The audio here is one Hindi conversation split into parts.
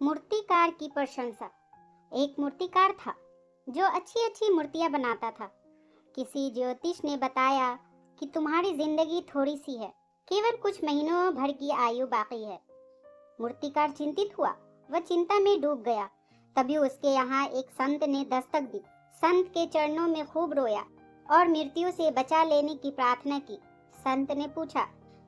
मूर्तिकार की प्रशंसा। एक मूर्तिकार था जो अच्छी अच्छी मूर्तियां बनाता था। किसी ज्योतिष ने बताया कि तुम्हारी जिंदगी थोड़ी सी है, केवल कुछ महीनों भर की आयु बाकी है। मूर्तिकार चिंतित हुआ, वह चिंता में डूब गया। तभी उसके यहाँ एक संत ने दस्तक दी। संत के चरणों में खूब रोया और मृत्यु से बचा लेने की प्रार्थना की। संत ने पूछा,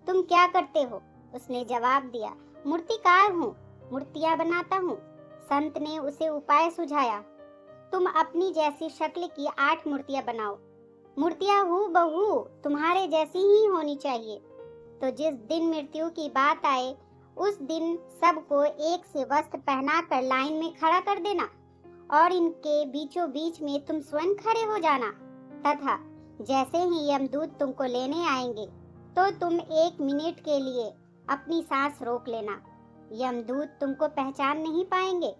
तुम क्या करते हो? उसने जवाब दिया, मूर्तिकार हूँ, मूर्तियाँ बनाता हूँ। संत ने उसे उपाय सुझाया, तुम अपनी जैसी शक्ल की 8 मूर्तियाँ बनाओ। मूर्तियाँ हूबहू तुम्हारे जैसी ही होनी चाहिए। तो जिस दिन मृत्यु की बात आए, उस दिन सबको एक से वस्त्र पहनाकर लाइन में खड़ा कर देना और इनके बीचों बीच में तुम स्वयं खड़े हो जाना, तथा जैसे ही यमदूत तुमको लेने आएंगे तो तुम 1 मिनट के लिए अपनी सांस रोक लेना। यमदूत तुमको पहचान नहीं पाएंगे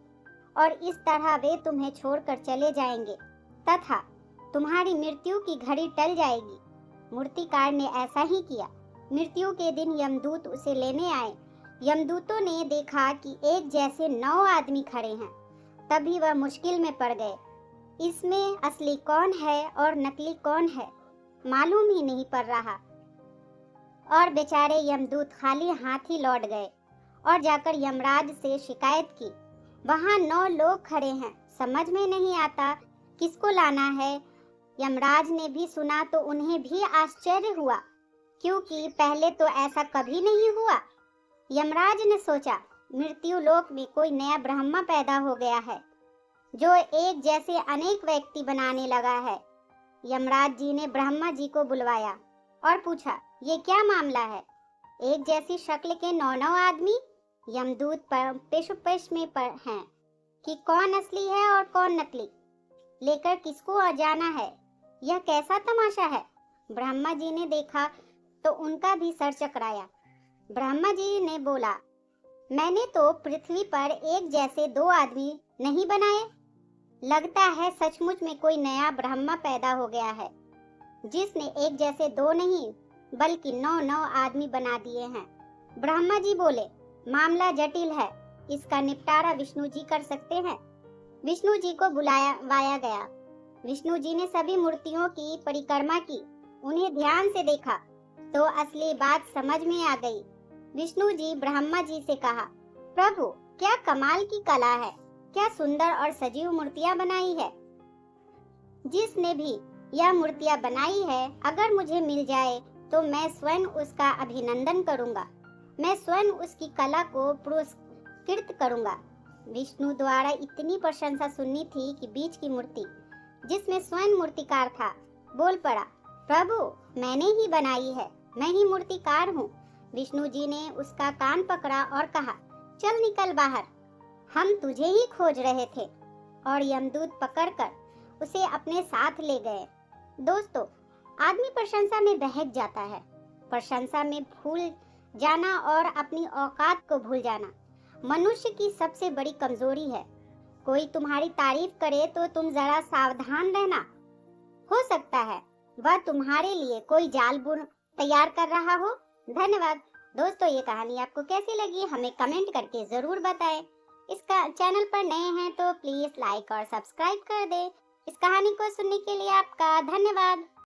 और इस तरह वे तुम्हें छोड़कर चले जाएंगे तथा तुम्हारी मृत्यु की घड़ी टल जाएगी। मूर्तिकार ने ऐसा ही किया। मृत्यु के दिन यमदूत उसे लेने आए। यमदूतों ने देखा कि एक जैसे 9 आदमी खड़े हैं। तभी वह मुश्किल में पड़ गए। इसमें असली कौन है और नकली कौन है मालूम ही नहीं पड़ रहा। और बेचारे यमदूत खाली हाथ ही लौट गए और जाकर यमराज से शिकायत की। वहां 9 लोग खड़े हैं, समझ में नहीं आता किसको लाना है। यमराज ने भी सुना तो उन्हें भी आश्चर्य हुआ, क्योंकि पहले तो ऐसा कभी नहीं हुआ। यमराज ने सोचा, मृत्यु लोक में कोई नया ब्रह्मा पैदा हो गया है जो एक जैसे अनेक व्यक्ति बनाने लगा है। यमराज जी ने ब्रह्मा जी को बुलवाया और पूछा, ये क्या मामला है? एक जैसी शक्ल के 9 आदमी? यमदूत पर पेश में हैं कि कौन असली है और कौन नकली, लेकर किसको जाना है। यह कैसा तमाशा है? ब्रह्मा जी ने देखा तो उनका भी सर चकराया। ब्रह्मा जी ने बोला, मैंने तो पृथ्वी पर एक जैसे 2 आदमी नहीं बनाए। लगता है सचमुच में कोई नया ब्रह्मा पैदा हो गया है जिसने एक जैसे 2 नहीं बल्कि 9 आदमी बना दिए हैं। ब्रह्मा जी बोले, मामला जटिल है, इसका निपटारा विष्णु जी कर सकते हैं। विष्णु जी को बुलाया गया। विष्णु जी ने सभी मूर्तियों की परिक्रमा की। उन्हें ध्यान से देखा तो असली बात समझ में आ गई। विष्णु जी ब्रह्मा जी से कहा, प्रभु, क्या कमाल की कला है, क्या सुंदर और सजीव मूर्तियां बनाई है। जिसने भी यह मूर्तियां बनाई है, अगर मुझे मिल जाए तो मैं स्वयं उसका अभिनंदन करूंगा, मैं स्वयं उसकी कला को पुरस्कृत करूंगा। विष्णु द्वारा इतनी प्रशंसा सुननी थी कि बीच की मूर्ति, जिसमें स्वयं मूर्तिकार था, बोल पड़ा, प्रभु, मैंने ही बनाई है, मैं ही मूर्तिकार हूँ। विष्णु जी ने उसका कान पकड़ा और कहा, चल निकल बाहर, हम तुझे ही खोज रहे थे। और यमदूत पकड़कर उसे अपने साथ ले गए। दोस्तों, आदमी प्रशंसा में बहक जाता है। प्रशंसा में भूल जाना और अपनी औकात को भूल जाना मनुष्य की सबसे बड़ी कमजोरी है। कोई तुम्हारी तारीफ करे तो तुम जरा सावधान रहना, हो सकता है वह तुम्हारे लिए कोई जाल बुन तैयार कर रहा हो। धन्यवाद दोस्तों, ये कहानी आपको कैसी लगी हमें कमेंट करके जरूर बताएं। इसका चैनल पर नए हैं तो प्लीज लाइक और सब्सक्राइब कर दें। इस कहानी को सुनने के लिए आपका धन्यवाद।